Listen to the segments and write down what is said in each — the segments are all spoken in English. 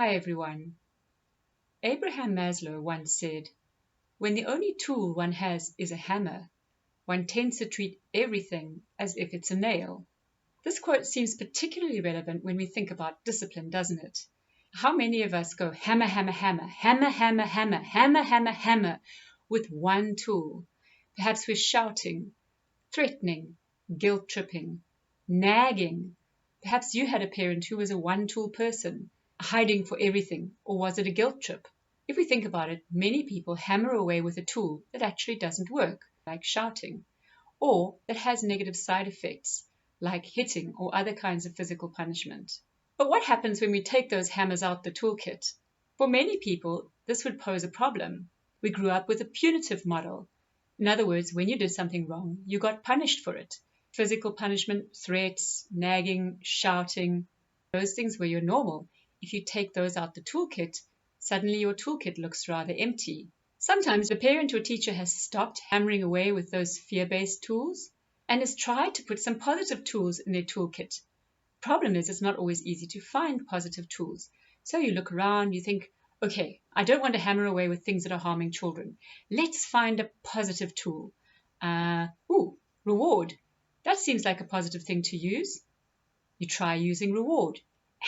Hi everyone. Abraham Maslow once said, "When the only tool one has is a hammer, one tends to treat everything as if it's a nail." This quote seems particularly relevant when we think about discipline, doesn't it? How many of us go hammer, hammer, hammer, hammer, hammer, hammer, hammer, hammer, hammer with one tool? Perhaps we're shouting, threatening, guilt-tripping, nagging. Perhaps you had a parent who was a one-tool person, hiding for everything, or was it a guilt trip? If we think about it, many people hammer away with a tool that actually doesn't work, like shouting, or that has negative side effects, like hitting or other kinds of physical punishment. But what happens when we take those hammers out the toolkit? For many people, this would pose a problem. We grew up with a punitive model. In other words, when you did something wrong, you got punished for it. Physical punishment, threats, nagging, shouting, those things were your normal. If you take those out the toolkit, suddenly your toolkit looks rather empty. Sometimes a parent or teacher has stopped hammering away with those fear-based tools and has tried to put some positive tools in their toolkit. Problem is, it's not always easy to find positive tools. So you look around, you think, okay, I don't want to hammer away with things that are harming children. Let's find a positive tool. Reward. That seems like a positive thing to use. You try using reward,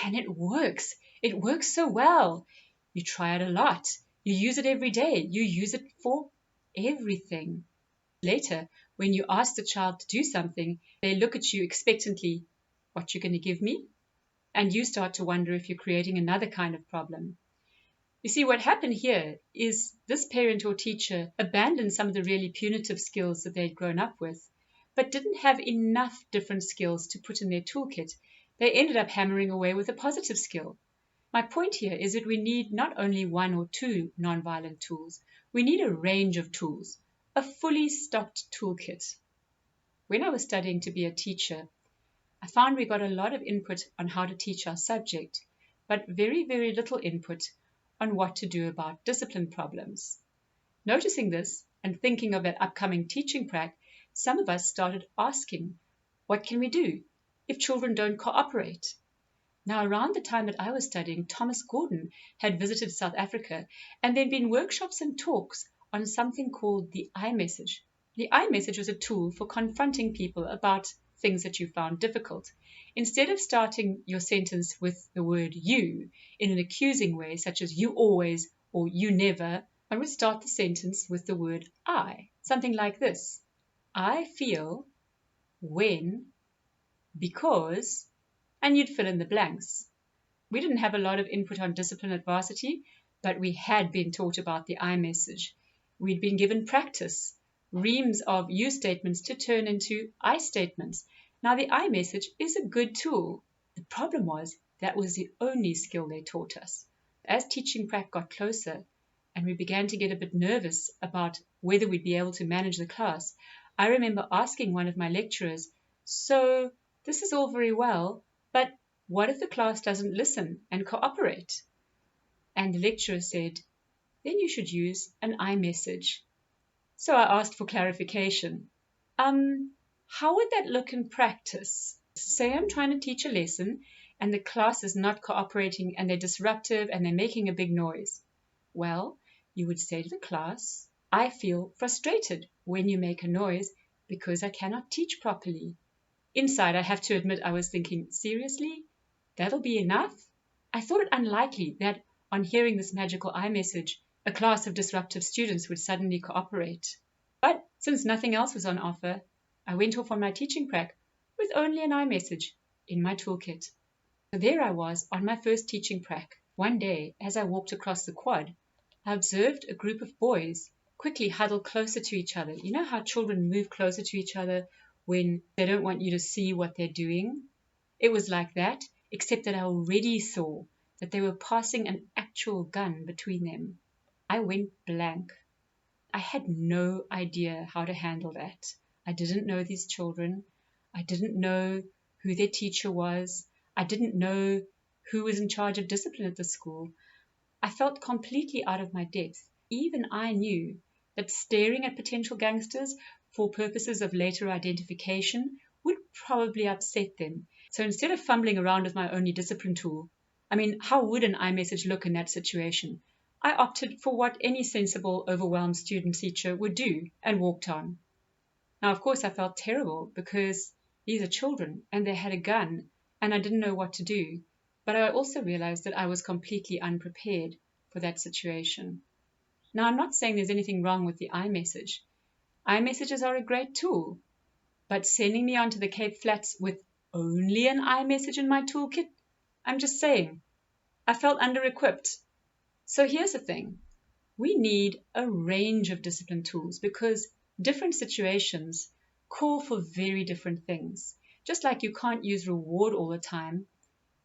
and it works. It works so well. You try it a lot. You use it every day. You use it for everything. Later, when you ask the child to do something, they look at you expectantly. What, you going to give me? And you start to wonder if you're creating another kind of problem. You see, what happened here is this parent or teacher abandoned some of the really punitive skills that they'd grown up with, but didn't have enough different skills to put in their toolkit. They ended up hammering away with a positive skill. My point here is that we need not only one or two nonviolent tools, we need a range of tools, a fully stocked toolkit. When I was studying to be a teacher, I found we got a lot of input on how to teach our subject, but very, very little input on what to do about discipline problems. Noticing this and thinking of that upcoming teaching prac, some of us started asking, what can we do if children don't cooperate? Now, around the time that I was studying, Thomas Gordon had visited South Africa, and there'd been workshops and talks on something called the iMessage. The iMessage was a tool for confronting people about things that you found difficult. Instead of starting your sentence with the word you in an accusing way, such as you always or you never, one would start the sentence with the word I, something like this: I feel when, because, and you'd fill in the blanks. We didn't have a lot of input on discipline at varsity, but we had been taught about the iMessage. We'd been given practice, reams of you statements to turn into I statements. Now, the iMessage is a good tool. The problem was that was the only skill they taught us. As teaching prac got closer and we began to get a bit nervous about whether we'd be able to manage the class, I remember asking one of my lecturers, so this is all very well, but what if the class doesn't listen and cooperate? And the lecturer said, then you should use an iMessage. So I asked for clarification. How would that look in practice? Say I'm trying to teach a lesson and the class is not cooperating and they're disruptive and they're making a big noise. Well, you would say to the class, I feel frustrated when you make a noise because I cannot teach properly. Inside, I have to admit, I was thinking, seriously? That'll be enough? I thought it unlikely that on hearing this magical iMessage, a class of disruptive students would suddenly cooperate. But since nothing else was on offer, I went off on my teaching prac with only an iMessage in my toolkit. So there I was on my first teaching prac. One day, as I walked across the quad, I observed a group of boys quickly huddle closer to each other. You know how children move closer to each other when they don't want you to see what they're doing? It was like that, except that I already saw that they were passing an actual gun between them. I went blank. I had no idea how to handle that. I didn't know these children. I didn't know who their teacher was. I didn't know who was in charge of discipline at the school. I felt completely out of my depth. Even I knew that staring at potential gangsters for purposes of later identification would probably upset them. So instead of fumbling around with my only discipline tool, I mean, how would an iMessage look in that situation? I opted for what any sensible, overwhelmed student teacher would do and walked on. Now, of course, I felt terrible because these are children and they had a gun and I didn't know what to do. But I also realized that I was completely unprepared for that situation. Now, I'm not saying there's anything wrong with the iMessage. iMessages are a great tool, but sending me onto the Cape Flats with only an iMessage in my toolkit, I'm just saying, I felt under-equipped. So here's the thing. We need a range of discipline tools because different situations call for very different things. Just like you can't use reward all the time,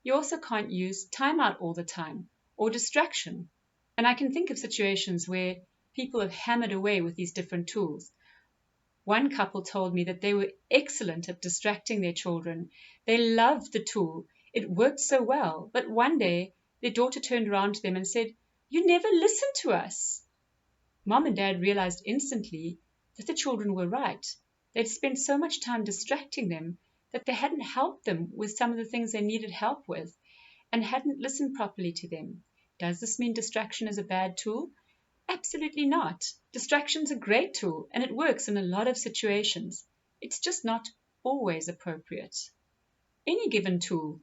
you also can't use timeout all the time or distraction. And I can think of situations where people have hammered away with these different tools. One couple told me that they were excellent at distracting their children. They loved the tool. It worked so well. But one day, their daughter turned around to them and said, "You never listen to us." Mom and Dad realized instantly that the children were right. They'd spent so much time distracting them that they hadn't helped them with some of the things they needed help with and hadn't listened properly to them. Does this mean distraction is a bad tool? Absolutely not. Distraction's a great tool and it works in a lot of situations. It's just not always appropriate. Any given tool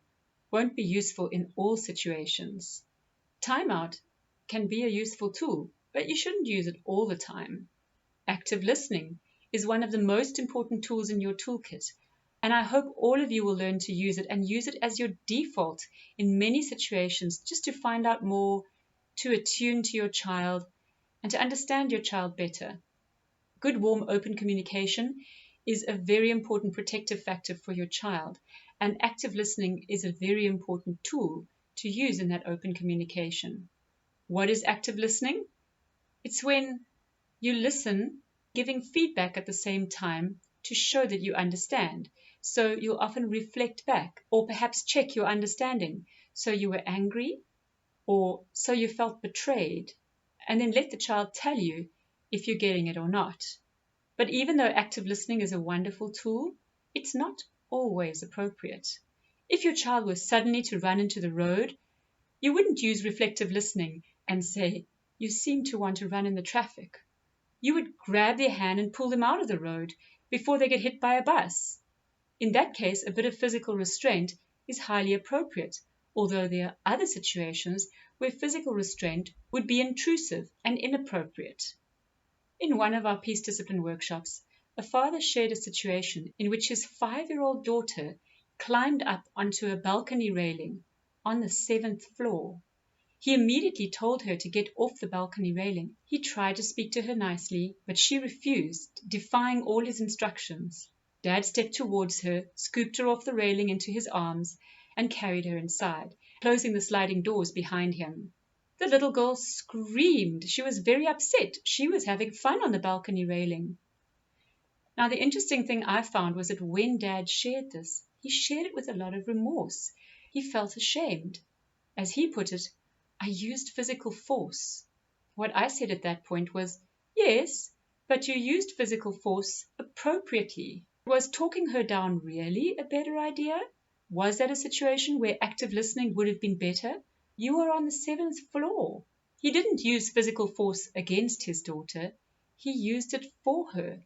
won't be useful in all situations. Timeout can be a useful tool, but you shouldn't use it all the time. Active listening is one of the most important tools in your toolkit, and I hope all of you will learn to use it and use it as your default in many situations just to find out more, to attune to your child, and to understand your child better. Good, warm, open communication is a very important protective factor for your child, and active listening is a very important tool to use in that open communication. What is active listening? It's when you listen, giving feedback at the same time to show that you understand. So you'll often reflect back or perhaps check your understanding. So you were angry or so you felt betrayed, and then let the child tell you if you're getting it or not. But even though active listening is a wonderful tool, it's not always appropriate. If your child was suddenly to run into the road, you wouldn't use reflective listening and say, "You seem to want to run in the traffic." You would grab their hand and pull them out of the road before they get hit by a bus. In that case, a bit of physical restraint is highly appropriate, although there are other situations where physical restraint would be intrusive and inappropriate. In one of our peace discipline workshops, a father shared a situation in which his 5-year-old daughter climbed up onto a balcony railing on the 7th floor. He immediately told her to get off the balcony railing. He tried to speak to her nicely, but she refused, defying all his instructions. Dad stepped towards her, scooped her off the railing into his arms, and carried her inside, closing the sliding doors behind him. The little girl screamed. She was very upset. She was having fun on the balcony railing. Now, the interesting thing I found was that when Dad shared this, he shared it with a lot of remorse. He felt ashamed. As he put it, "I used physical force." What I said at that point was, "Yes, but you used physical force appropriately." Was talking her down really a better idea? Was that a situation where active listening would have been better? You are on the 7th floor. He didn't use physical force against his daughter. He used it for her.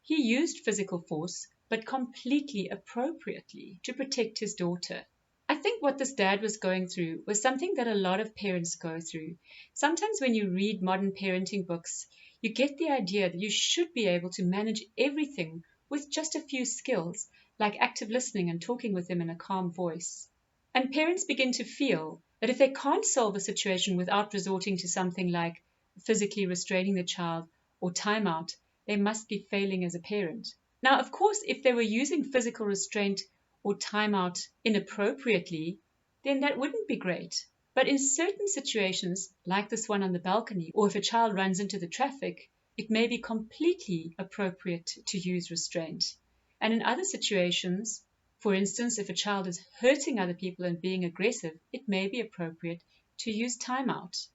He used physical force, but completely appropriately to protect his daughter. I think what this dad was going through was something that a lot of parents go through. Sometimes when you read modern parenting books, you get the idea that you should be able to manage everything with just a few skills, like active listening and talking with them in a calm voice. And parents begin to feel that if they can't solve a situation without resorting to something like physically restraining the child or timeout, they must be failing as a parent. Now, of course, if they were using physical restraint or timeout inappropriately, then that wouldn't be great. But in certain situations, like this one on the balcony, or if a child runs into the traffic, it may be completely appropriate to use restraint. And in other situations, for instance, if a child is hurting other people and being aggressive, it may be appropriate to use timeout.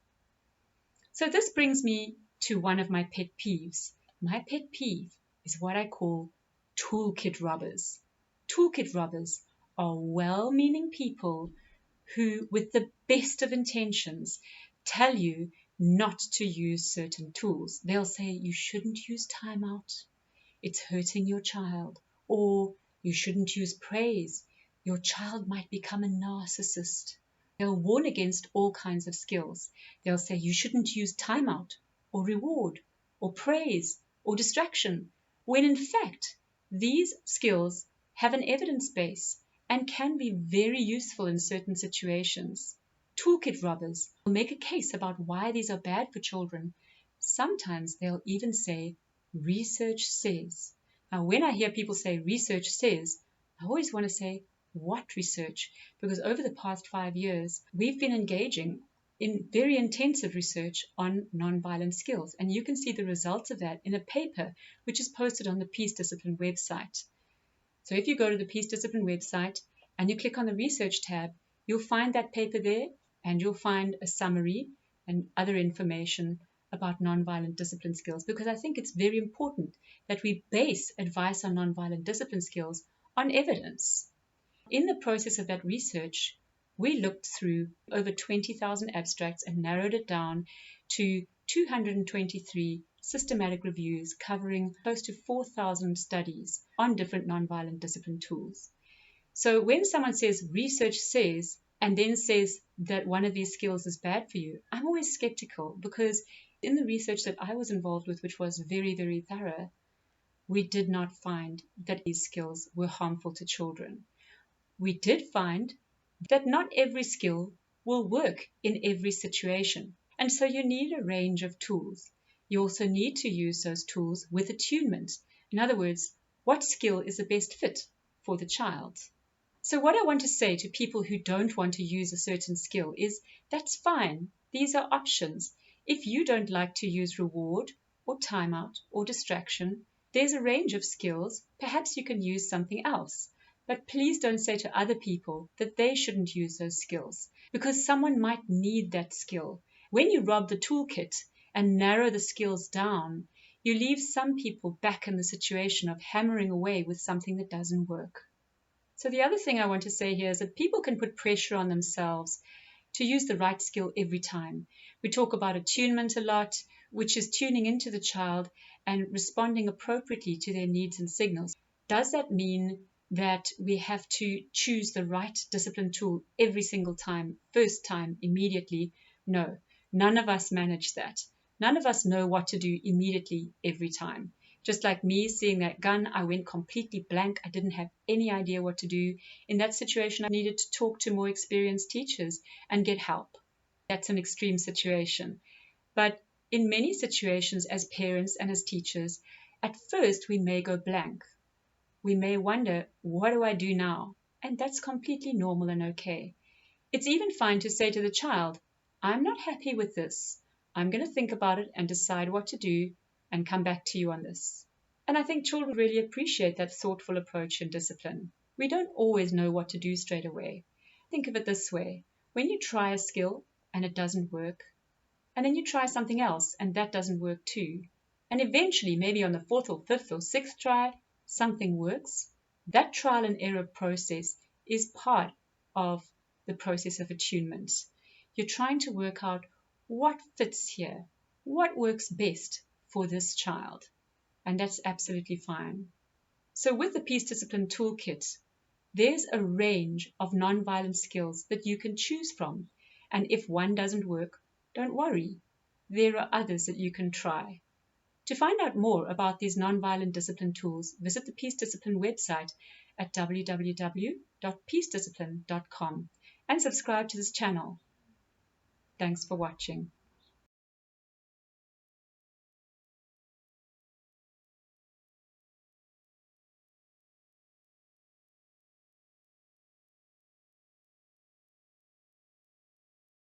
So this brings me to one of my pet peeves. My pet peeve is what I call toolkit robbers. Toolkit robbers are well-meaning people who, with the best of intentions, tell you not to use certain tools. They'll say you shouldn't use timeout, it's hurting your child, or you shouldn't use praise, your child might become a narcissist. They'll warn against all kinds of skills. They'll say you shouldn't use timeout, or reward, or praise, or distraction, when in fact these skills have an evidence base and can be very useful in certain situations. Toolkit robbers will make a case about why these are bad for children. Sometimes they'll even say, research says. Now, when I hear people say research says, I always want to say, what research? Because over the past 5 years, we've been engaging in very intensive research on nonviolent skills. And you can see the results of that in a paper which is posted on the Peace Discipline website. So if you go to the Peace Discipline website and you click on the research tab, you'll find that paper there, and you'll find a summary and other information about nonviolent discipline skills, because I think it's very important that we base advice on nonviolent discipline skills on evidence. In the process of that research, we looked through over 20,000 abstracts and narrowed it down to 223 systematic reviews covering close to 4,000 studies on different nonviolent discipline tools. So when someone says research says, and then says that one of these skills is bad for you, I'm always skeptical, because in the research that I was involved with, which was very, very thorough, we did not find that these skills were harmful to children. We did find that not every skill will work in every situation. And so you need a range of tools. You also need to use those tools with attunement. In other words, what skill is the best fit for the child? So what I want to say to people who don't want to use a certain skill is, that's fine. These are options. If you don't like to use reward or timeout or distraction, there's a range of skills. Perhaps you can use something else. But please don't say to other people that they shouldn't use those skills, because someone might need that skill. When you rob the toolkit and narrow the skills down, you leave some people back in the situation of hammering away with something that doesn't work. So the other thing I want to say here is that people can put pressure on themselves to use the right skill every time. We talk about attunement a lot, which is tuning into the child and responding appropriately to their needs and signals. Does that mean that we have to choose the right discipline tool every single time, first time, immediately? No, none of us manage that. None of us know what to do immediately every time. Just like me seeing that gun, I went completely blank. I didn't have any idea what to do. In that situation, I needed to talk to more experienced teachers and get help. That's an extreme situation. But in many situations, as parents and as teachers, at first we may go blank. We may wonder, what do I do now? And that's completely normal and okay. It's even fine to say to the child, I'm not happy with this. I'm going to think about it and decide what to do and come back to you on this. And I think children really appreciate that thoughtful approach and discipline. We don't always know what to do straight away. Think of it this way. When you try a skill and it doesn't work, and then you try something else and that doesn't work too, and eventually maybe on the 4th or 5th or 6th try, something works, that trial and error process is part of the process of attunement. You're trying to work out what fits here, what works best for this child, and that's absolutely fine. So with the Peace Discipline Toolkit, there's a range of nonviolent skills that you can choose from, and if one doesn't work, don't worry, there are others that you can try. To find out more about these nonviolent discipline tools, visit the Peace Discipline website at www.peacediscipline.com and subscribe to this channel. Thanks for watching.